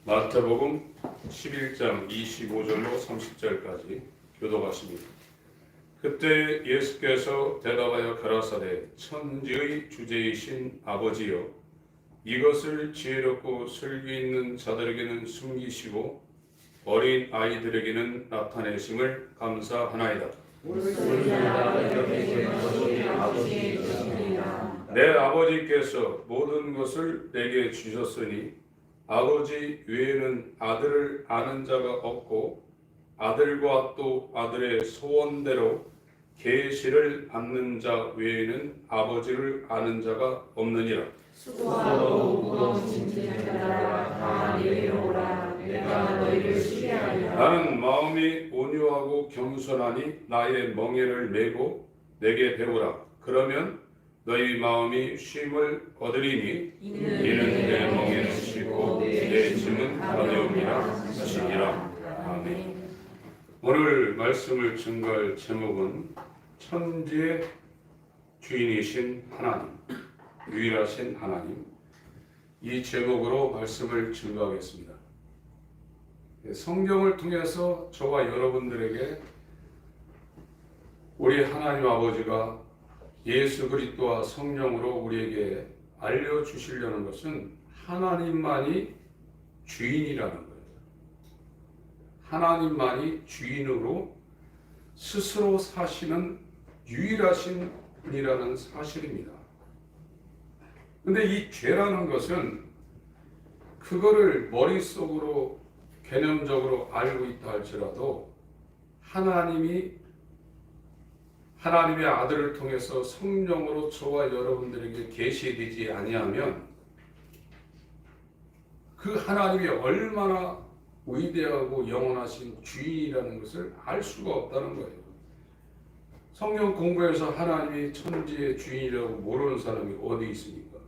마태복음 11장 25절로 30절까지 교독하십니다. 그때 예수께서 대답하여 가라사대 천지의 주제이신 아버지여 이것을 지혜롭고 슬기 있는 자들에게는 숨기시고 어린 아이들에게는 나타내심을 감사하나이다. 내 아버지께서 모든 것을 내게 주셨으니 아버지 외에는 아들을 아는 자가 없고 아들과 또 아들의 소원대로 계시를 받는 자 외에는 아버지를 아는 자가 없느니라. 수고하고 무거운 짐을 따라 다 내게로 오라. 내가 너희를 쉬게 하리라. 나는 마음이 온유하고 겸손하니 나의 멍에를 메고 내게 배우라. 그러면 너희 마음이 쉼을 얻으리니 이는 내 멍에는 쉬고 내 짐은 가벼움이라 하시니라. 아멘. 오늘 말씀을 증거할 제목은 천지의 주인이신 하나님, 유일하신 하나님, 이 제목으로 말씀을 증거하겠습니다. 성경을 통해서 저와 여러분들에게 우리 하나님 아버지가 예수 그리스도와 성령으로 우리에게 알려주시려는 것은 하나님만이 주인이라는 거예요. 하나님만이 주인으로 스스로 사시는 유일하신 분이라는 사실입니다. 근데 이 죄라는 것은 그거를 머릿속으로 개념적으로 알고 있다 할지라도 하나님의 아들을 통해서 성령으로 저와 여러분들에게 계시되지 아니하면 그 하나님이 얼마나 위대하고 영원하신 주인이라는 것을 알 수가 없다는 거예요. 성경 공부에서 하나님이 천지의 주인이라고 모르는 사람이 어디 있습니까?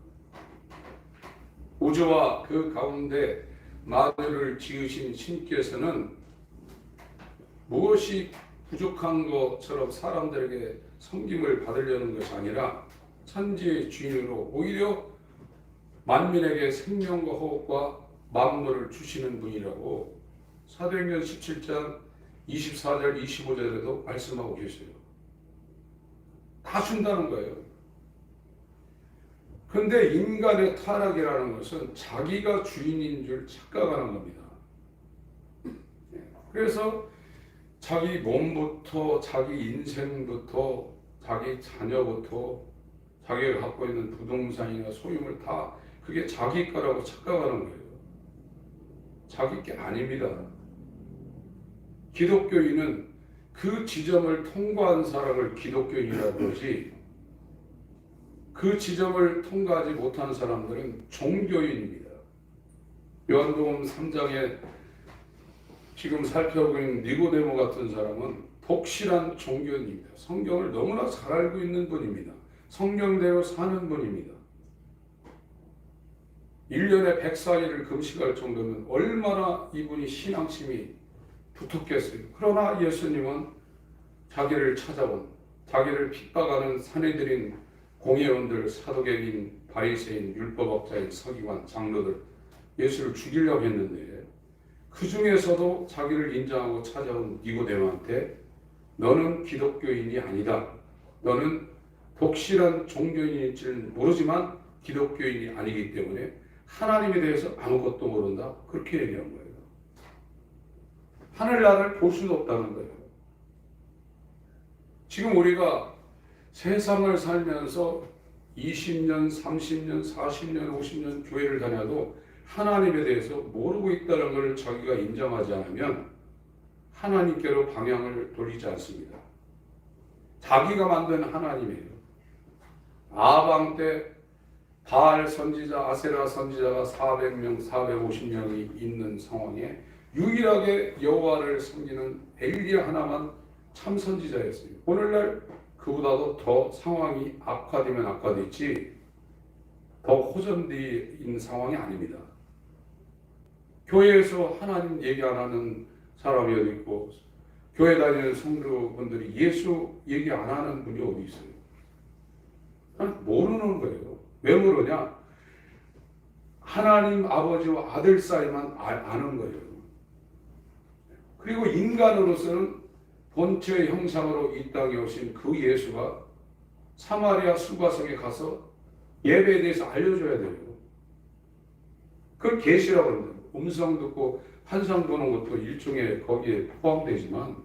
우주와 그 가운데 만유를 지으신 신께서는 무엇이 부족한 것처럼 사람들에게 섬김을 받으려는 것이 아니라 천지의 주인으로 오히려 만민에게 생명과 호흡과 만물을 주시는 분이라고 사도행전 17장 24절 25절에도 말씀하고 계세요. 다 준다는 거예요. 근데 인간의 타락이라는 것은 자기가 주인인 줄 착각하는 겁니다. 그래서 자기 몸부터 자기 인생부터 자기 자녀부터 자기가 갖고 있는 부동산이나 소유물 다 그게 자기 거라고 착각하는 거예요. 자기 게 아닙니다. 기독교인은 그 지점을 통과한 사람을 기독교인이라고 그러지 그 지점을 통과하지 못한 사람들은 종교인입니다. 요한복음 3장에 지금 살펴보고 있는 니고데모 같은 사람은 독실한 종교인입니다. 성경을 너무나 잘 알고 있는 분입니다. 성경대로 사는 분입니다. 1년에 100사일을 금식할 정도면 얼마나 이분이 신앙심이 두텁겠어요. 그러나 예수님은 자기를 찾아온, 자기를 핍박하는 사내들인 공회원들, 사도계인, 바리새인, 율법학자인, 서기관, 장로들 예수를 죽이려고 했는데 그 중에서도 자기를 인정하고 찾아온 니고데모한테 너는 기독교인이 아니다. 너는 독실한 종교인일지는 모르지만 기독교인이 아니기 때문에 하나님에 대해서 아무것도 모른다. 그렇게 얘기한 거예요. 하늘나라를 볼 수도 없다는 거예요. 지금 우리가 세상을 살면서 20년, 30년, 40년, 50년 교회를 다녀도 하나님에 대해서 모르고 있다는 것을 자기가 인정하지 않으면 하나님께로 방향을 돌리지 않습니다. 자기가 만든 하나님이에요. 아방 때 바알 선지자, 아세라 선지자가 400명, 450명이 있는 상황에 유일하게 여호와를 섬기는 엘리야 하나만 참 선지자였어요. 오늘날 그보다도 더 상황이 악화되면 악화됐지 더 호전되어 있는 상황이 아닙니다. 교회에서 하나님 얘기 안 하는 사람이 어디 있고 교회 다니는 성도분들이 예수 얘기 안 하는 분이 어디 있어요? 모르는 거예요. 왜 모르냐? 하나님 아버지와 아들 사이만 아는 거예요. 그리고 인간으로서는 본체의 형상으로 이 땅에 오신 그 예수가 사마리아 수가성에 가서 예배에 대해서 알려줘야 돼요. 그걸 계시라고 합니다. 음성 듣고 환상 보는 것도 일종의 거기에 포함되지만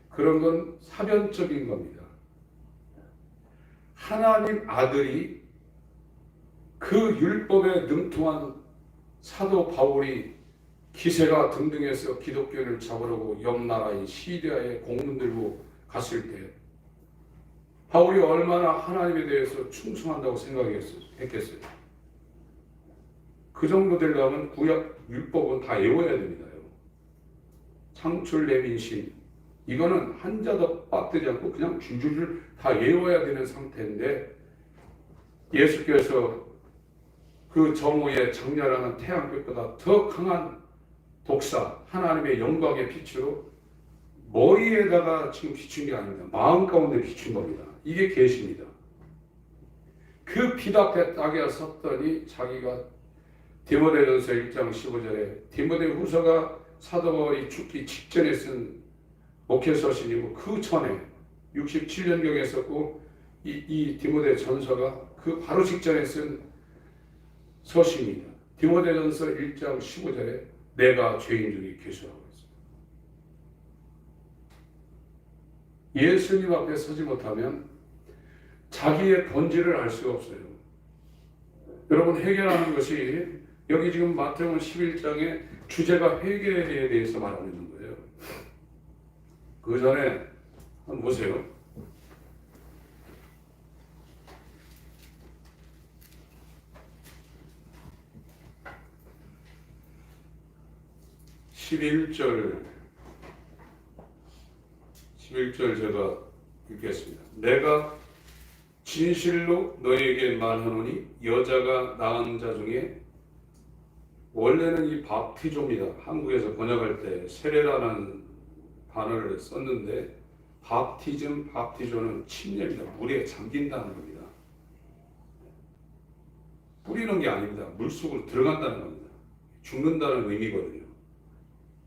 그런 건 사변적인 겁니다. 하나님 아들이 그 율법에 능통한 사도 바울이 기세가 등등해서 기독교를 잡으려고 옆 나라인 시리아에 공문 들고 갔을 때 바울이 얼마나 하나님에 대해서 충성한다고 생각했겠어요. 그 정도 되려면 구약 율법은 다 외워야 됩니다. 창출 내민신 이거는 한자도 빠뜨리지 않고 그냥 줄줄줄 다 외워야 되는 상태인데 예수께서 그 정오의 장렬하는 태양빛보다 더 강한 독사 하나님의 영광의 빛으로 머리에다가 지금 비춘 게 아닙니다. 마음 가운데 비춘 겁니다. 이게 계시입니다. 그 빛 앞에 딱에 섰더니 자기가 디모데전서 1장 15절에 디모데후서가 사도 바울이 죽기 직전에 쓴 목회서신이고 그 전에 67년경에 썼고 이 디모데전서가 그 바로 직전에 쓴 서신입니다. 디모데전서 1장 15절에 내가 죄인 중에 계수하고 있습니다. 예수님 앞에 서지 못하면 자기의 본질을 알 수가 없어요. 여러분 해결하는 것이 여기 지금 마태복음 11장의 주제가 회개에 대해서 말하고 있는 거예요. 그 전에 한번 보세요. (11절) 제가 읽겠습니다. 내가 진실로 너에게 말하노니 여자가 낳은 자 중에 원래는 이 밥티조입니다. 한국에서 번역할 때 세례라는 단어를 썼는데 밥티조는 침례입니다. 물에 잠긴다는 겁니다. 뿌리는 게 아닙니다. 물속으로 들어간다는 겁니다. 죽는다는 의미거든요.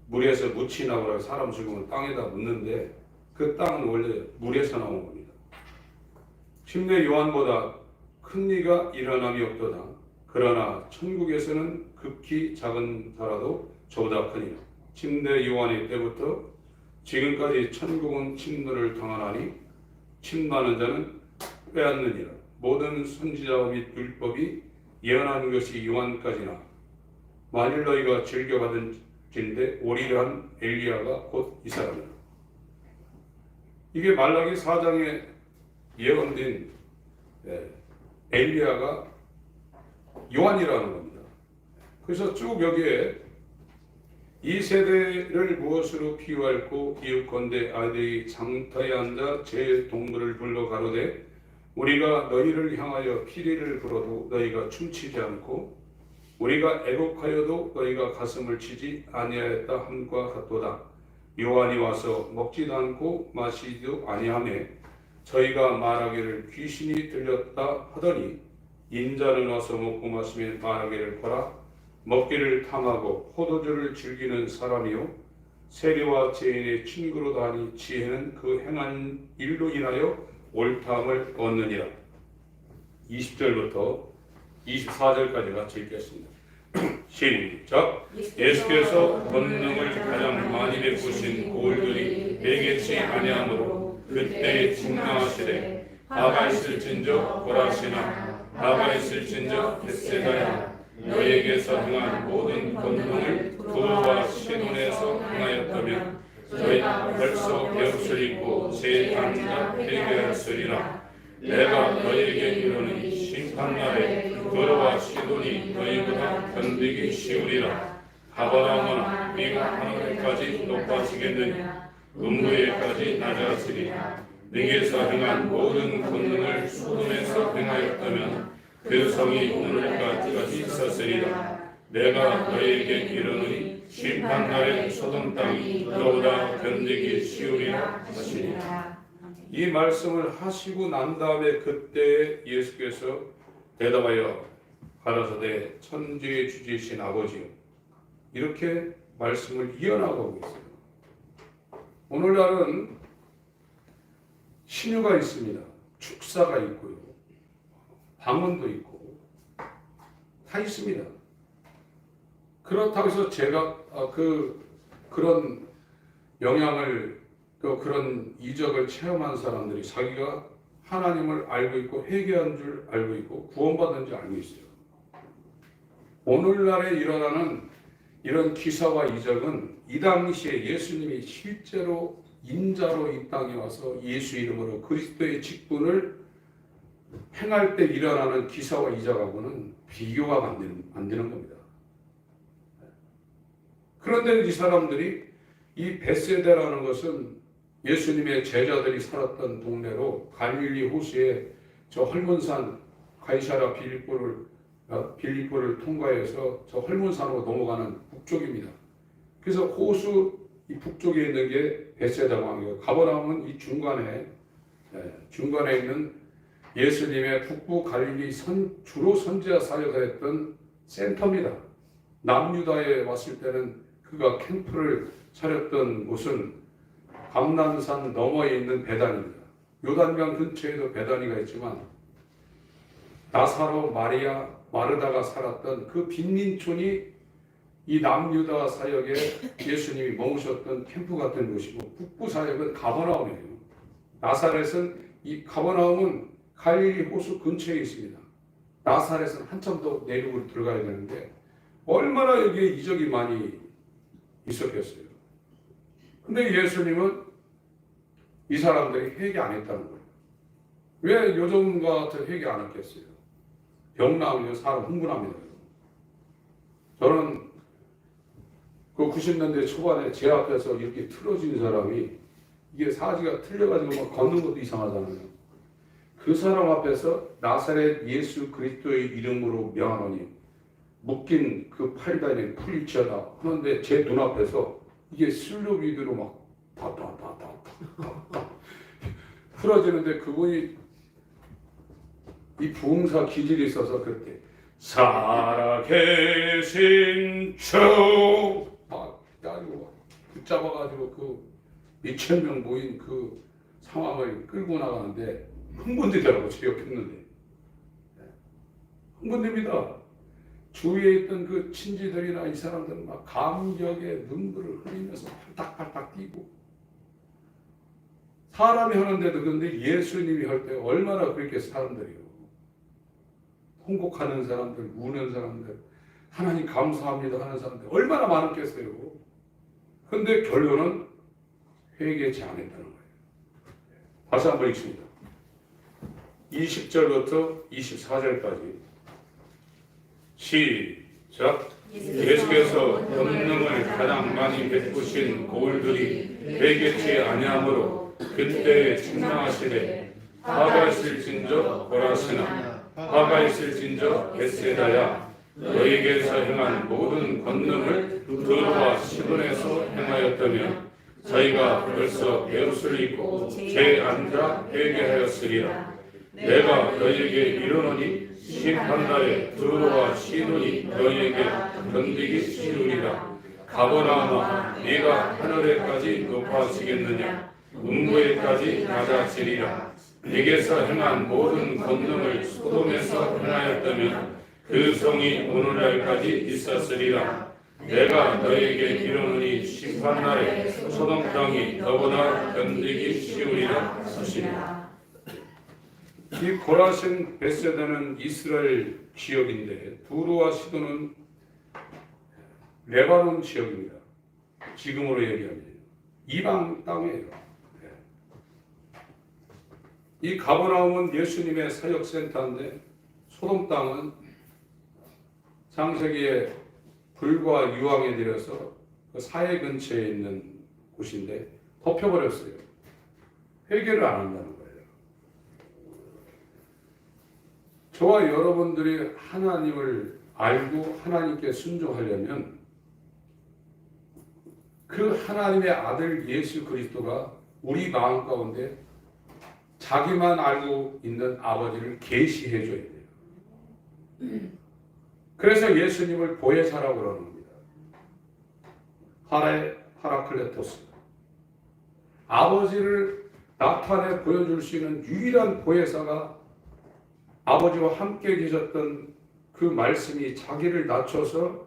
물에서 묻이 나오라고 사람 죽으면 땅에다 묻는데 그 땅은 원래 물에서 나온 겁니다. 침례 요한보다 큰 이가 일어남이 없도다. 그러나 천국에서는 극히 작은 자라도 저보다 크니라. 침례 요한의 때부터 지금까지 천국은 침노를 당하나니 침노하는 자는 빼앗느니라. 모든 선지자와 및 율법이 예언한 것이 요한까지나 만일 너희가 즐겨받은 진데 오리를 엘리야가 곧 이 사람이라. 이게 말라기 4장에 예언된 엘리야가 요한이라는 겁니다. 그래서 쭉 여기에 이 세대를 무엇으로 비유할꼬 비유컨대 아들이 장터에 앉아 제 동물을 불러 가로되 우리가 너희를 향하여 피리를 불어도 너희가 춤추지 않고 우리가 애곡하여도 너희가 가슴을 치지 아니하였다 함과 같도다. 요한이 와서 먹지도 않고 마시지도 아니하매 저희가 말하기를 귀신이 들렸다 하더니 인자는 와서 먹고 마시며 말하기를 거라 먹기를 탐하고 포도주를 즐기는 사람이요 세리와 죄인의 친구로다 하니 지혜는 그 행한 일로 인하여 옳다함을 얻느니라. 20절부터 24절까지 같이 읽겠습니다. 시작. 예수께서 권능을 가장 많이 베푸신 고울들이 매개치 아니하므로 그때에 증명하시되 바가 있을진저 고라시나 바가 있을진저 벳세다야 너희에게서 행한 모든 권능을 두루와 시돈에서 행하였다면 저희가 벌써 배웠으리고 제 단자 회개하였으리라. 내가 너희에게 이르노니 심판날에 두루와 시돈이 너희보다 견디기 쉬우리라. 가버나움은 네가 하늘에까지 높아지겠느냐 음부에까지 낮아지리라. 네게서 행한 모든 권능을 소돔에서 행하였다면 그 성이 오늘까지 있었으리라. 내가 너희에게 이르노니 심판날에 소돔 땅이 너보다 견디기 쉬우리라 하시니라. 이 말씀을 하시고 난 다음에 그때 예수께서 대답하여 가라사대 천지의 주지신 아버지요, 이렇게 말씀을 이어나가고 있어요. 오늘날은 신유가 있습니다. 축사가 있고요, 방언도 있고 다 있습니다. 그렇다고 해서 제가 그런 영향을, 그런 이적을 체험한 사람들이 자기가 하나님을 알고 있고 회개한 줄 알고 있고 구원받은 줄 알고 있어요. 오늘날에 일어나는 이런 기사와 이적은 이 당시에 예수님이 실제로 인자로 이 땅에 와서 예수 이름으로 그리스도의 직분을 행할 때 일어나는 기사와 이적하고는 비교가 안 되는 겁니다. 그런데 이 사람들이, 이 베세다라는 것은 예수님의 제자들이 살았던 동네로 갈릴리 호수의 저 헐몬산 가이사라 빌립보를 통과해서 저 헐몬산으로 넘어가는 북쪽입니다. 그래서 호수 이 북쪽에 있는 게 베세다 광이고, 가버나움은 이 중간에 있는 예수님의 북부 갈릴리 주로 선지자 사역을 했던 센터입니다. 남유다에 왔을 때는 그가 캠프를 차렸던 곳은 감난산 너머에 있는 베단입니다. 요단강 근처에도 베다니가 있지만 나사로, 마리아, 마르다가 살았던 그 빈민촌이 이 남유다 사역에 예수님이 머무셨던 캠프 같은 곳이고, 북부 사역은 가버나움이에요. 나사렛은, 이 가버나움은 갈릴리 호수 근처에 있습니다. 나사렛은 한참 더 내륙으로 들어가야 되는데 얼마나 여기에 이적이 많이 있었겠어요. 근데 예수님은 이 사람들이 회개 안 했다는 거예요. 왜 요즘과 같은 회개 안 했겠어요? 병 나오면 사람 흥분합니다. 저는 그 90년대 초반에 제 앞에서 이렇게 틀어진 사람이, 이게 사지가 틀려가지고 막 걷는 것도 이상하잖아요. 그 사람 앞에서 나사렛 예수 그리스도의 이름으로 명하노니 묶인 그 팔다리에 풀리치하다 하는데 제 눈앞에서 이게 슬로비드로 막 풀어지는데, 그분이 이 부흥사 기질이 있어서 그렇게 살아계신 주 막 붙잡아가지고 그 몇천 명 모인 그 상황을 끌고 나가는데 흥분되더라고. 제 옆에 있는데 흥분됩니다. 주위에 있던 그 친지들이나 이 사람들은 막 감격에 눈물을 흘리면서 팔딱팔딱 뛰고, 사람이 하는데도 그런데 예수님이 할 때 얼마나 그렇게 사람들이요, 통곡하는 사람들, 우는 사람들, 하나님 감사합니다 하는 사람들 얼마나 많았겠어요. 그런데 결론은 회개치 않았다는 거예요. 다시 한번 읽습니다. 20절부터 24절까지 시작. 예수께서 권능을 가장 많이 베푸신 고을들이 회개치 아니하므로 그때 책망하시되 화가 있을진저 고라시나 화가 있을진저 베세다야, 너에게서 행한 모든 권능을 두루와 시돈에서 행하였다면 저희가 벌써 베옷을 입고 죄 앉아 회개하였으리라. 내가 너희에게 이르노니 심판날에 두루와 시돈이 너희에게 견디기 쉬우리라. 가버나움아, 네가 하늘에까지 높아지겠느냐? 음부에까지 낮아지리라. 네게서 행한 모든 권능을 소돔에서 행하였다면 그 성이 오늘날까지 있었으리라. 내가 너에게 이르노니 심판날에 소돔 땅이 너보다 견디기 쉬우리라 하시리라. 이 고라신 베세다는 이스라엘 지역인데 두루와 시돈은 레바논 지역입니다. 지금으로 얘기하면 이방 땅이에요. 이 가버나움은 예수님의 사역센터인데, 소돔 땅은 창세기에 불과 유황에 들여서 그 사해 근처에 있는 곳인데 덮여버렸어요. 회개를 안 한다는 거예요. 저와 여러분들이 하나님을 알고 하나님께 순종하려면 그 하나님의 아들 예수 그리스도가 우리 마음 가운데 자기만 알고 있는 아버지를 계시해 줘야 돼요. 그래서 예수님을 보혜사라고 그러는 겁니다. 파라클레토스. 아버지를 나타내 보여줄 수 있는 유일한 보혜사가 아버지와 함께 계셨던 그 말씀이 자기를 낮춰서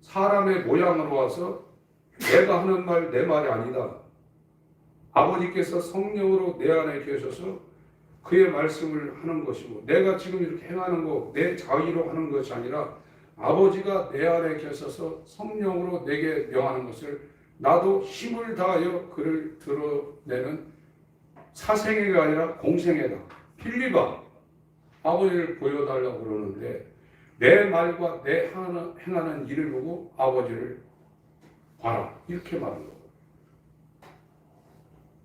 사람의 모양으로 와서 내가 하는 말 내 말이 아니다. 아버지께서 성령으로 내 안에 계셔서 그의 말씀을 하는 것이고 내가 지금 이렇게 행하는 거 내 자의로 하는 것이 아니라 아버지가 내 안에 계셔서 성령으로 내게 명하는 것을 나도 힘을 다하여 그를 드러내는 사생애가 아니라 공생애다. 필리바 아버지를 보여달라고 그러는데 내 말과 내 행하는 일을 보고 아버지를 봐라 이렇게 말하는 거예요.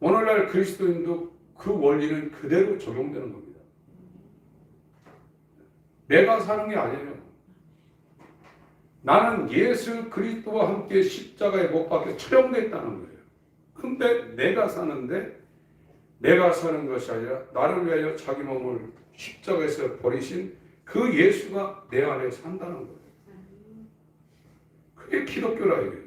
오늘날 그리스도인도 그 원리는 그대로 적용되는 겁니다. 내가 사는 게 아니에요. 나는 예수 그리스도와 함께 십자가에 못 박혀 처형됐다는 거예요. 근데 내가 사는데 내가 사는 것이 아니라 나를 위하여 자기 몸을 십자가에서 버리신 그 예수가 내 안에 산다는 거예요. 그게 기독교라 이거예요.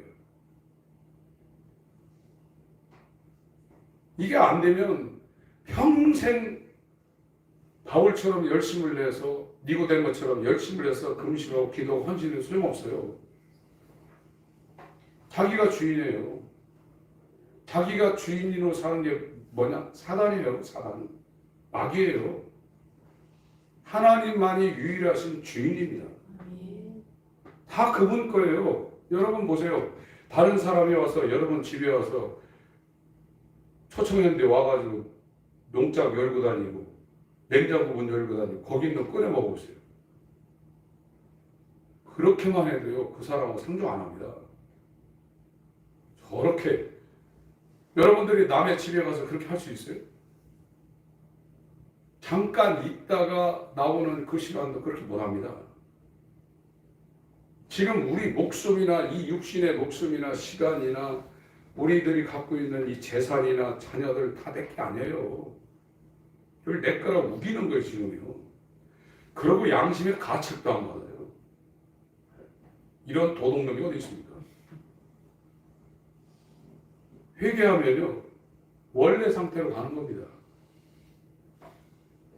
이게 안 되면 평생 바울처럼 열심을 내서 니고데모처럼 열심을 해서 금식하고 기도하고 헌신해도 소용없어요. 자기가 주인이에요. 자기가 주인으로 사는 게 뭐냐? 사단이에요. 사단. 마귀예요. 하나님만이 유일하신 주인입니다. 다 그분 거예요. 여러분 보세요. 다른 사람이 와서 여러분 집에 와서 초청했는데 와가지고 농장 열고 다니고 냉장고 문 열고 다니고 거기 있는 꺼내 먹어보세요. 그렇게만 해도요 그 사람은 상종 안 합니다. 저렇게 여러분들이 남의 집에 가서 그렇게 할 수 있어요? 잠깐 있다가 나오는 그 시간도 그렇게 못합니다. 지금 우리 목숨이나 이 육신의 목숨이나 시간이나 우리들이 갖고 있는 이 재산이나 자녀들 다 내 게 아니에요. 그걸 내 거라 우기는 거예요 지금요. 그러고 양심의 가책도 안 받아요. 이런 도둑놈이 어디 있습니까? 회개하면요 원래 상태로 가는 겁니다.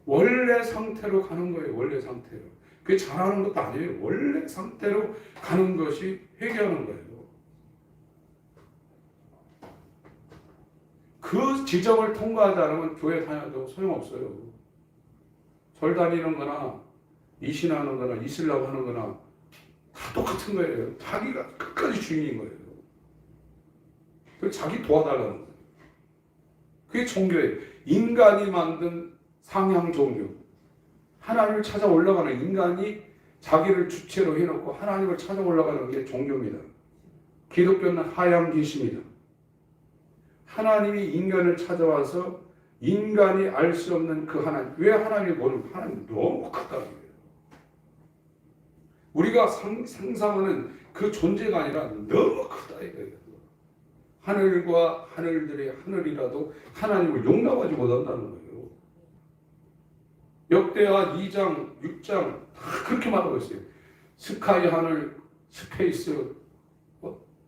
원래 상태로 가는 거예요. 원래 상태로. 그게 잘하는 것도 아니에요. 원래 상태로 가는 것이 회개하는 거예요. 그 지점을 통과하지 않으면 교회 다녀도 소용없어요. 절 다니는 거나 이신하는 거나 이슬람 하는 거나 다 똑같은 거예요. 자기가 끝까지 주인인 거예요. 그래서 자기 도와달라는 거예요. 그게 종교예요. 인간이 만든 상향 종교. 하나님을 찾아 올라가는 인간이 자기를 주체로 해놓고 하나님을 찾아 올라가는 게 종교입니다. 기독교는 하향 계시입니다. 하나님이 인간을 찾아와서 인간이 알 수 없는 그 하나님. 왜 하나님을 모르는 하나님 너무 크다는 거예요. 우리가 상상하는 그 존재가 아니라 너무 크다 이거예요. 하늘과 하늘들의 하늘이라도 하나님을 용납하지 못한다는 거예요. 역대하 2장, 6장 다 그렇게 말하고 있어요. 스카이 하늘, 스페이스,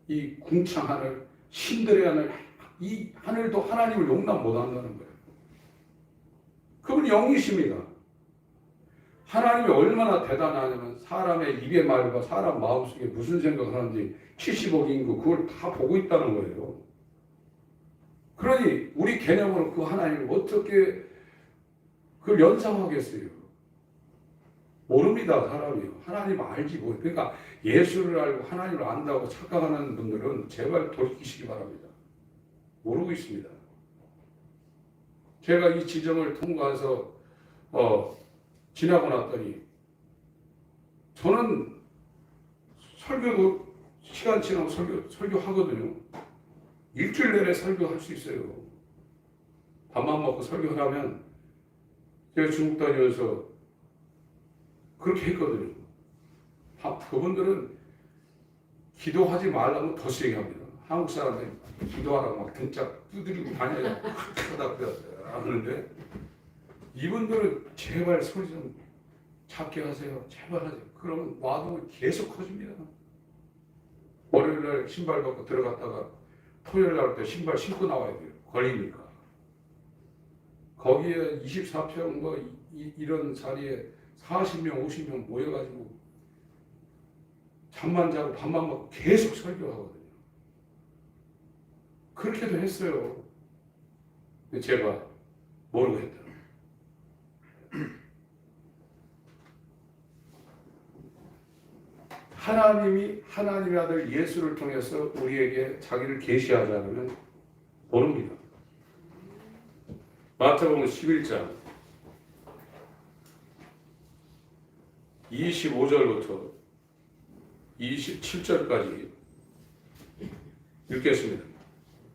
이 궁창 하늘, 신들의 하늘, 이 하늘도 하나님을 용납 못한다는 거예요. 그분이 영이십니다. 하나님이 얼마나 대단하냐면 사람의 입의 말과 사람 마음속에 무슨 생각을 하는지 70억 인구 그걸 다 보고 있다는 거예요. 그러니 우리 개념으로 그 하나님을 어떻게 그걸 연상하겠어요? 모릅니다, 사람이. 하나님 알지 뭐. 그러니까 예수를 알고 하나님을 안다고 착각하는 분들은 제발 돌이키시기 바랍니다. 모르고 있습니다. 제가 이 지점을 통과해서 지나고 났더니 저는 설교도 시간 지나고 설교하거든요. 일주일 내내 설교할 수 있어요. 밥만 먹고 설교하면 제가 중국 다니면서 그렇게 했거든요. 그분들은 기도하지 말라면 더 세게 합니다. 한국 사람들이 기도하라고 막 등짝 두드리고 다녀요. 하다 하는데 이분들은 제발 소리 좀 찾게 하세요. 제발 하세요. 그러면 와도 계속 커집니다. 월요일날 신발 벗고 들어갔다가 토요일날 또 신발 신고 나와야 돼요. 걸리니까. 거기에 24평 뭐 이런 자리에 40명 50명 모여가지고 잠만 자고 밥만 먹고 계속 설교하거든요. 그렇게도 했어요. 근데 제가 모르고 했다. 하나님이 하나님의 아들 예수를 통해서 우리에게 자기를 계시하자면 모릅니다. 마태복음 11장 25절부터 27절까지 읽겠습니다.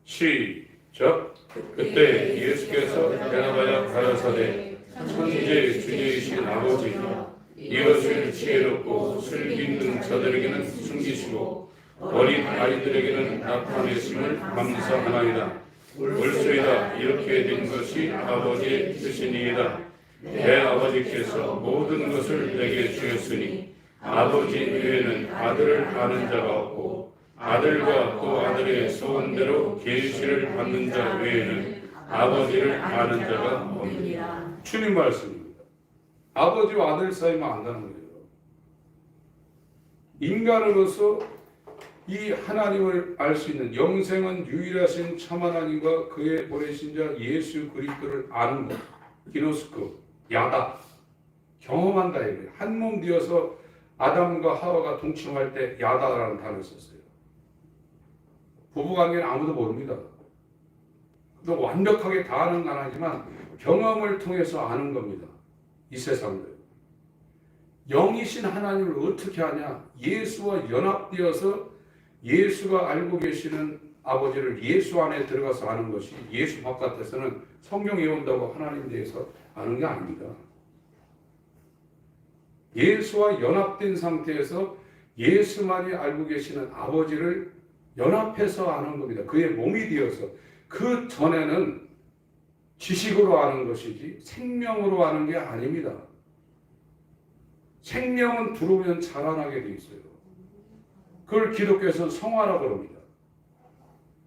시작. 그때 예수께서 대답하여 가라사대 천지의 주제이신 아버지여 이것을 지혜롭고 슬기 있는 자들에게는 숨기시고 어린 아이들에게는 나타내심을 감사하나이다. 옳소이다. 이렇게 된 것이 아버지의 뜻이니이다. 내 아버지께서 모든 것을 내게 주셨으니 아버지 외에는 아들을 아는 자가 없고 아들과 또 아들의 소원대로 계시를 받는 자 외에는 아버지를 아는 자가 없느니라. 주님 말씀입니다. 아버지와 아들 사이만 안다는 거예요. 인간으로서 이 하나님을 알 수 있는 영생은 유일하신 참 하나님과 그의 보내신 자 예수 그리스도를 아는 것. 기노스코, 야다. 경험한다 이거예요. 한 몸 되어서 아담과 하와가 동침할 때 야다라는 단어를 썼어요. 부부관계는 아무도 모릅니다. 또 완벽하게 다 아는 건 아니지만 경험을 통해서 아는 겁니다. 이 세상을. 영이신 하나님을 어떻게 아냐? 예수와 연합되어서 예수가 알고 계시는 아버지를 예수 안에 들어가서 아는 것이 예수 바깥에서는 성경에 온다고 하나님에 대해서 아는 게 아닙니다. 예수와 연합된 상태에서 예수만이 알고 계시는 아버지를 연합해서 아는 겁니다. 그의 몸이 되어서. 그 전에는 지식으로 아는 것이지 생명으로 아는 게 아닙니다. 생명은 들어오면 자라나게 돼 있어요. 그걸 기독교에서는 성화라고 합니다.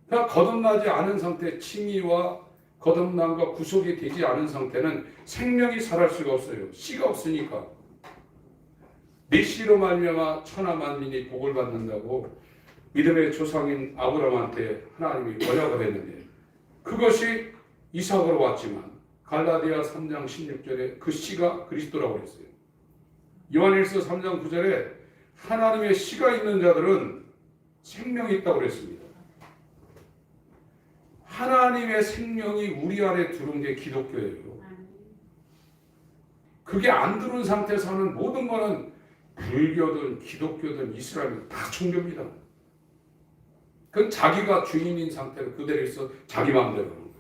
그러니까 거듭나지 않은 상태, 칭의와 거듭남과 구속이 되지 않은 상태는 생명이 살할 수가 없어요. 씨가 없으니까. 네 씨로 말미암아 천하 만민이 복을 받는다고 믿음의 조상인 아브라함한테 하나님이 언약을 했는데 그것이 이삭으로 왔지만 갈라디아 3장 16절에 그 씨가 그리스도라고 했어요. 요한일서 3장 9절에 하나님의 씨가 있는 자들은 생명이 있다고 그랬습니다. 하나님의 생명이 우리 안에 들어온 게 기독교예요. 그게 안 들어온 상태에서 하는 모든 거는 불교든 기독교든 이슬람이든 다 종교입니다. 그건 자기가 주인인 상태로 그대로 있어 자기 마음대로 하는 거예요.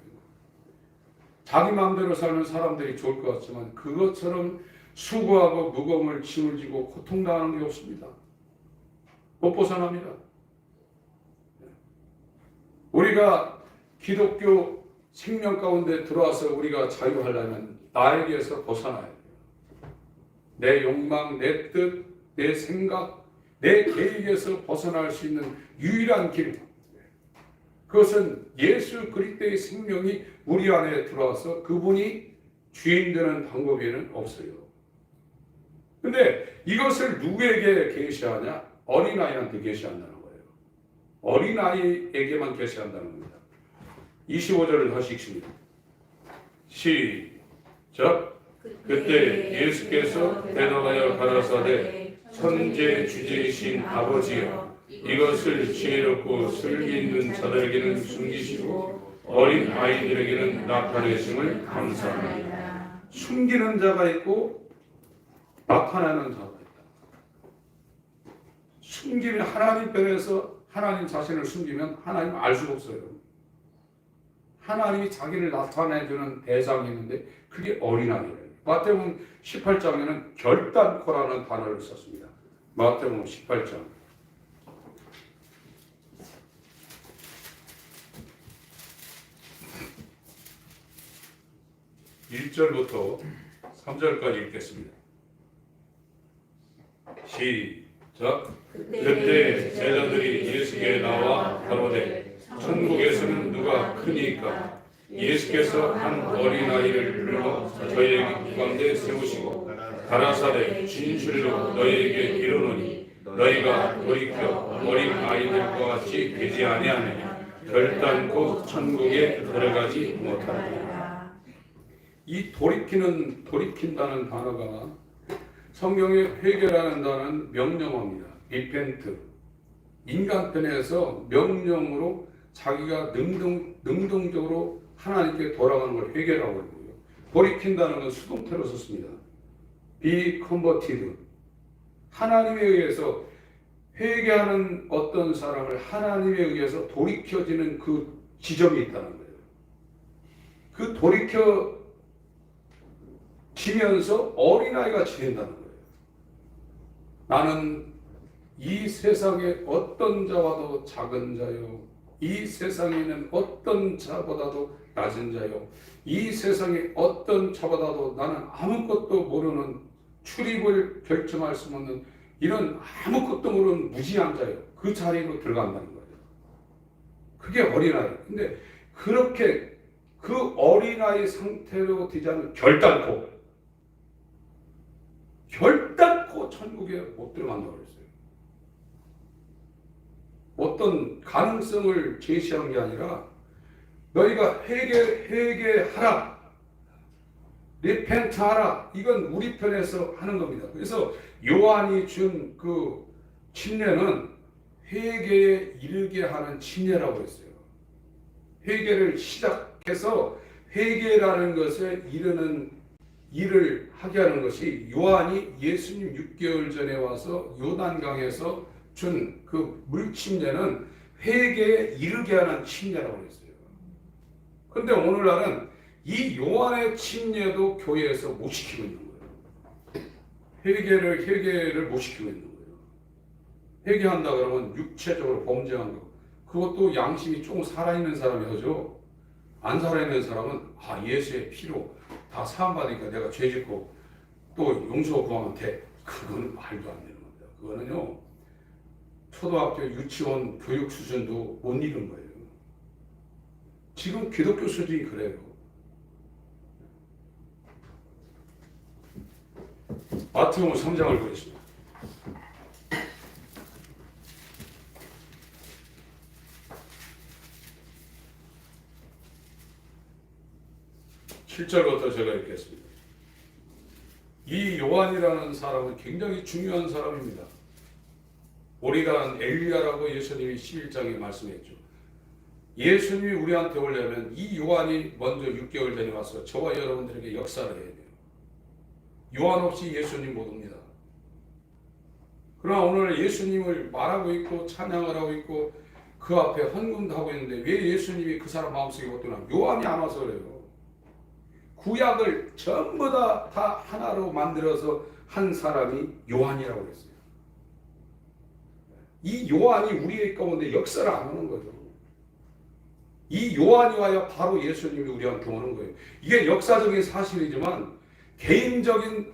자기 마음대로 살면 사람들이 좋을 것 같지만 그것처럼 수고하고 무거움을 짐을 지고 고통당하는 게 없습니다. 못 벗어납니다. 우리가 기독교 생명 가운데 들어와서 우리가 자유하려면 나에게서 벗어나야 돼요. 내 욕망, 내 뜻, 내 생각, 내 계획에서 벗어날 수 있는 유일한 길. 그것은 예수 그리스도의 생명이 우리 안에 들어와서 그분이 주인 되는 방법에는 없어요. 근데 이것을 누구에게 계시하냐? 어린아이한테 계시한다는 거예요. 어린아이에게만 계시한다는 겁니다. 25절을 다시 읽습니다. 시작. 그때 예수께서 대답하여 가라사대 천재 주제이신 아버지여 이것을 지혜롭고 슬기 있는 자들에게는 숨기시고 어린 아이들에게는 나타내심을 감사합니다. 숨기는 자가 있고 나타내는 자가 있다. 숨기면 하나님 편에서 하나님 자신을 숨기면 하나님 알 수가 없어요. 하나님이 자기를 나타내주는 대상이 있는데 그게 어린아이예요. 마태복음 18장에는 결단코라는 단어를 썼습니다. 마태복음 18장 1절부터 3절까지 읽겠습니다. 시작. 그때 제자들이 예수께 나와 가로되 천국에서는 누가 크니까? 예수께서 한 어린아이를 불러 저희에게 가운데 세우시고 가라사대 진실로 너희에게 이르노니 너희가 돌이켜 어린 아이들과 같이 되지 아니하면 결단코 천국에 들어가지 못하리라. 이 돌이킨다는 단어가 성경에 회개라는 단어는 명령어입니다. repent. 인간편에서 명령으로 자기가 능동적으로 하나님께 돌아가는 걸 회개라고 하고요. 돌이킨다는 건 수동태로 썼습니다. be converted. 하나님에 의해서 회개하는 어떤 사람을 하나님에 의해서 돌이켜지는 그 지점이 있다는 거예요. 그 돌이켜지면서 어린아이가 지낸다는 거예요. 나는 이 세상의 어떤 자와도 작은 자요. 이 세상에 있는 어떤 자보다도 낮은 자요. 이 세상의 어떤 자보다도 나는 아무것도 모르는 출입을 결정할 수 없는 이런 아무것도 모르는 무지한 자요. 그 자리로 들어간다는 거예요. 그게 어린아이. 근데 그렇게 그 어린아이 상태로 되지 않으면 결단코 천국에 못 들어간다고 그랬어요. 어떤 가능성을 제시한 게 아니라 너희가 회개하라, 리펜트하라. 이건 우리 편에서 하는 겁니다. 그래서 요한이 준 그 침례는 회개에 이르게 하는 침례라고 했어요. 회개를 시작해서 회개라는 것에 이르는 일을 하게 하는 것이 요한이 예수님 6개월 전에 와서 요단강에서 준 그 물침례는 회개에 이르게 하는 침례라고 했어요. 그런데 오늘날은 이 요한의 침례도 교회에서 못 시키고 있는 거예요. 회개를 못 시키고 있는 거예요. 회개한다 그러면 육체적으로 범죄한 거, 그것도 양심이 조금 살아있는 사람이 하죠. 안 살아있는 사람은 예수의 피로 다 사함받으니까 내가 죄짓고 또 용서 구하면 돼. 그거는 말도 안 되는 겁니다. 그거는요, 초등학교 유치원 교육 수준도 못 이룬 거예요. 지금 기독교 수준이 그래요. 마태복음 3장을 보겠습니다. 7절부터 제가 읽겠습니다. 이 요한이라는 사람은 굉장히 중요한 사람입니다. 오리란 엘리야라고 예수님이 11장에 말씀했죠. 예수님이 우리한테 오려면 이 요한이 먼저 6개월 전에 와서 저와 여러분들에게 역사를 해야 돼요. 요한 없이 예수님 못 옵니다. 그러나 오늘 예수님을 말하고 있고 찬양을 하고 있고 그 앞에 헌금도 하고 있는데 왜 예수님이 그 사람 마음속에 못 드나? 요한이 안 와서 그래요. 구약을 전부 다 하나로 만들어서 한 사람이 요한이라고 했어요. 이 요한이 우리 가운데 역사를 안 하는 거죠. 이 요한이 와야 바로 예수님이 우리한테 오는 거예요. 이게 역사적인 사실이지만 개인적인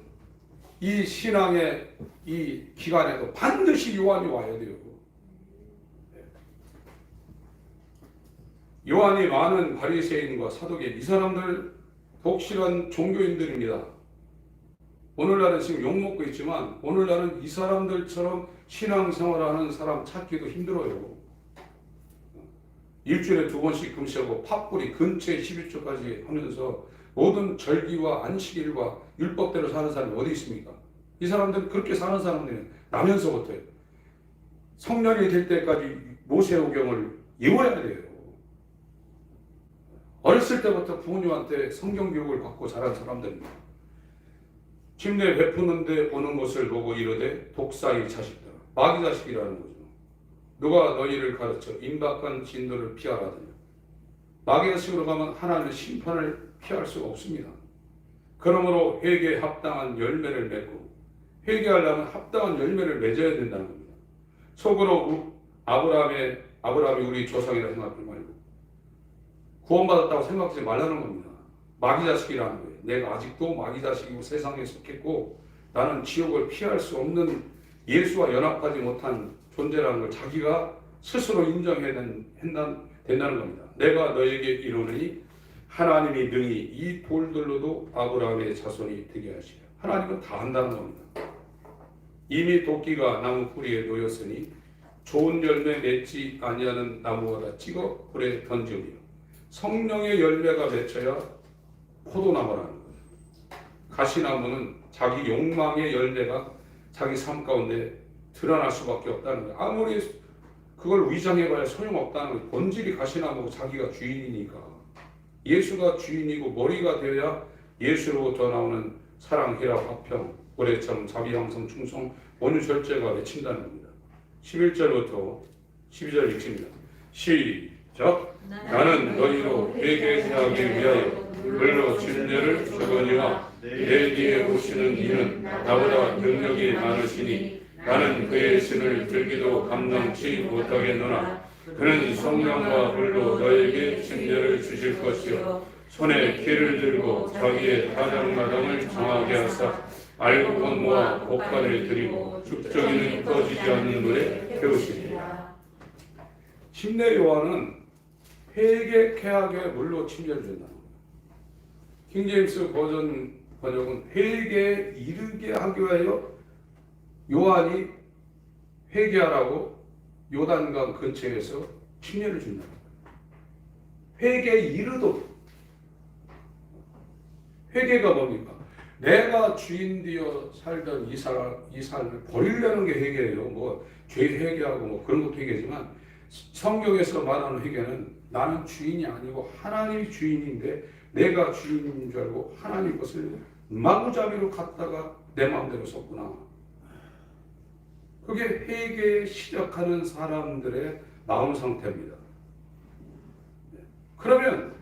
이 신앙의 이 기간에도 반드시 요한이 와야 돼요. 요한이 많은 바리새인과 사두개인, 이 사람들 독실한 종교인들입니다. 오늘날은 지금 욕먹고 있지만 오늘날은 이 사람들처럼 신앙생활하는 사람 찾기도 힘들어요. 일주일에 2번씩 금식하고 팥뿌리 근처에 11조까지 하면서 모든 절기와 안식일과 율법대로 사는 사람이 어디 있습니까? 이 사람들은 그렇게 사는 사람들은 나면서부터요. 성년이 될 때까지 모세오경을 외워야 돼요. 어렸을 때부터 부모님한테 성경 교육을 받고 자란 사람들입니다. 침례 베푸는데 보는 것을 보고 이르되 독사의 자식들아, 마귀 자식이라는 거죠. 누가 너희를 가르쳐 임박한 진노를 피하라더냐. 마귀 자식으로 가면 하나님의 심판을 피할 수가 없습니다. 그러므로 회개에 합당한 열매를 맺고, 회개하려면 합당한 열매를 맺어야 된다는 겁니다. 속으로 아브라함이 우리 조상이라 생각하지 말고 구원받았다고 생각하지 말라는 겁니다. 마귀 자식이라는 거예요. 내가 아직도 마귀 자식이고 세상에 속했고 나는 지옥을 피할 수 없는 예수와 연합하지 못한 존재라는 걸 자기가 스스로 인정해야 된다는 겁니다. 내가 너에게 이르노니 하나님이 능히 이 돌들로도 아브라함의 자손이 되게 하시라. 하나님은 다 한다는 겁니다. 이미 도끼가 나무 뿌리에 놓였으니 좋은 열매 맺지 아니하는 나무마다 찍어 불에 던지며 성령의 열매가 맺혀야 포도나무라는 거예요. 가시나무는 자기 욕망의 열매가 자기 삶 가운데 드러날 수밖에 없다는 거예요. 아무리 그걸 위장해봐야 소용없다는 거예요. 본질이 가시나무고 자기가 주인이니까. 예수가 주인이고 머리가 되어야 예수로부터 나오는 사랑, 희락, 화평, 고래처럼 자비, 양성, 충성, 온유, 절제가 맺힌다는 겁니다. 11절부터 12절 읽습니다. 시작. 나는 너희로 회개하게 위하여 물로 진례를 주거니와 내 뒤에 오시는 이는 나보다 능력이 많으시니 나는 그의 신을 들기도 감당치 못하겠노라. 그는 성령과 불로 너에게 진례를 주실 것이요 손에 키를 들고 자기의 타작마당을 정하게 하사 알곡은 모아 곡간을 드리고 죽정이는 꺼지지 않는 물에 태우시리라. 침례 요한은 회개케 하게 물로 침례를 준다는 거예요. 킹제임스 버전 번역은 회개에 이르게 하기 위하여 요한이 회개하라고 요단강 근처에서 침례를 준다는 거예요. 회개에 이르도록. 회개가 뭡니까? 내가 주인 되어 살던 이 삶을 버리려는 게 회개예요. 뭐 죄 회개하고 뭐 그런 것도 회개지만 성경에서 말하는 회개는 나는 주인이 아니고 하나님이 주인인데 내가 주인인 줄 알고 하나님 것을 마구잡이로 갖다가 내 마음대로 썼구나. 그게 회개 시작하는 사람들의 마음 상태입니다. 그러면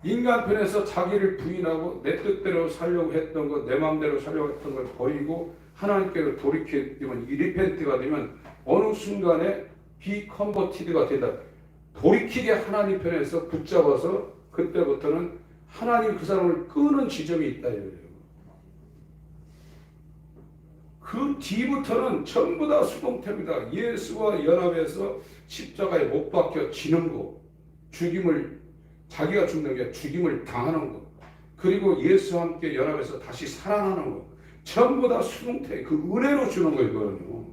인간편에서 자기를 부인하고 내 뜻대로 살려고 했던 것, 내 마음대로 살려고 했던 걸 버리고 하나님께로 돌이키면 이 리펜트가 되면 어느 순간에 비컨버티드가 된다. 돌이키게 하나님 편에서 붙잡아서 그때부터는 하나님 그 사람을 끄는 지점이 있다 이거예요. 그 뒤부터는 전부 다 수동태입니다. 예수와 연합해서 십자가에 못 박혀 지는 거, 죽임을 자기가 죽는 게 죽임을 당하는 거, 그리고 예수와 함께 연합해서 다시 살아나는 거, 전부 다 수동태, 그 은혜로 주는 거거든요.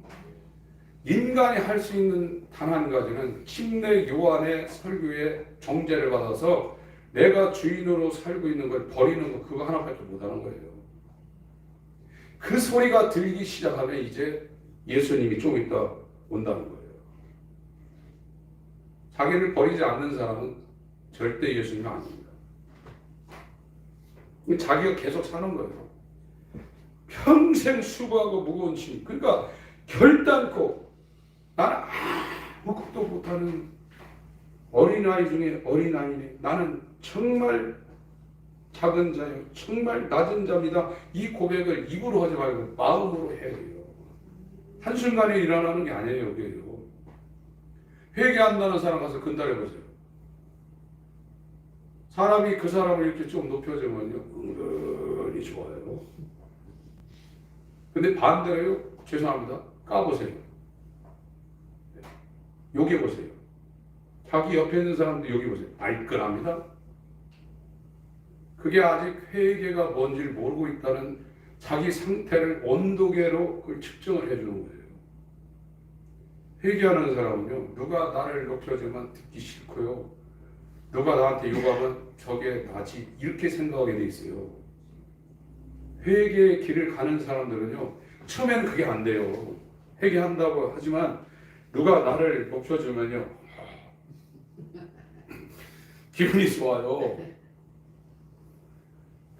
인간이 할 수 있는 단 한 가지는 침례 요한의 설교에 정죄를 받아서 내가 주인으로 살고 있는 걸 버리는 거, 그거 하나밖에 못하는 거예요. 그 소리가 들리기 시작하면 이제 예수님이 좀 이따 온다는 거예요. 자기를 버리지 않는 사람은 절대 예수님이 아닙니다. 자기가 계속 사는 거예요. 평생 수고하고 무거운 짐. 그러니까 결단코 나는 아무것도 못하는 어린아이 중에 어린아이네. 나는 정말 작은 자요. 정말 낮은 자입니다. 이 고백을 입으로 하지 말고 마음으로 해야 돼요. 한순간에 일어나는 게 아니에요. 여기에요. 회개한다는 사람 가서 근달해 보세요. 사람이 그 사람을 이렇게 좀 높여주면요, 은근히 좋아요. 근데 반대로요, 죄송합니다. 까보세요. 욕해보세요. 자기 옆에 있는 사람도 욕해보세요. 알끈합니다. 그게 아직 회개가 뭔지를 모르고 있다는 자기 상태를 온도계로 그걸 측정을 해주는 거예요. 회개하는 사람은요, 누가 나를 높여주면 듣기 싫고요, 누가 나한테 욕하면 저게 나지, 이렇게 생각하게 돼 있어요. 회개의 길을 가는 사람들은요, 처음에는 그게 안 돼요. 회개한다고 하지만 누가 나를 높여주면요, 기분이 좋아요.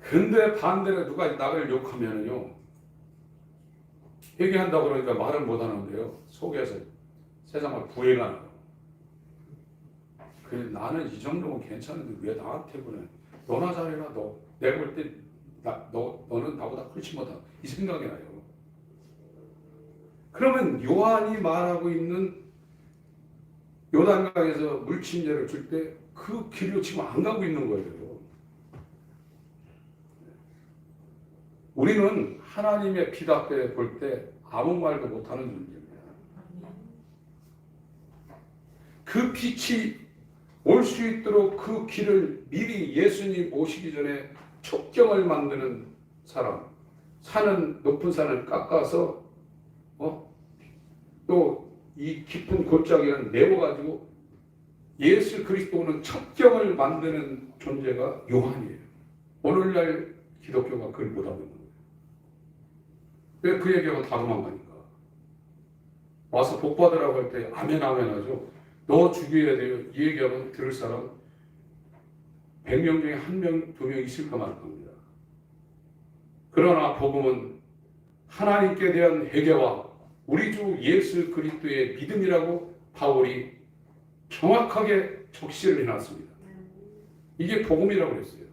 근데 반대로 누가 나를 욕하면요, 회개한다고 그러니까 말을 못 하는데요, 속에서 세상을 부행하는 거예요. 그래, 나는 이 정도면 괜찮은데 왜 나한테 그래? 너나 잘해라. 너 내가 볼 때 너는 나보다 훨씬 못하다, 이 생각이 나요. 그러면 요한이 말하고 있는 요단강에서 물침례를 줄 때 그 길로 지금 안 가고 있는 거예요. 우리는 하나님의 빛 앞에 볼 때 아무 말도 못하는 존재입니다. 그 빛이 올 수 있도록 그 길을 미리 예수님 오시기 전에 촉경을 만드는 사람, 산은 높은 산을 깎아서 또 이 깊은 골짜기를 메워가지고 예수 그리스도는 첩경을 만드는 존재가 요한이에요. 오늘날 기독교가 그걸 못하고 있는 거예요. 왜 그 얘기하고 다 도망가니까. 와서 복 받으라고 할 때 아멘 아멘 하죠. 너 죽여야 돼요. 이 얘기하면 들을 사람 100명 중에 1명, 2명 있을까 말 겁니다. 그러나 복음은 하나님께 대한 회개와 우리 주 예수 그리스도의 믿음이라고 바울이 정확하게 적시를 해놨습니다. 이게 복음이라고 했어요.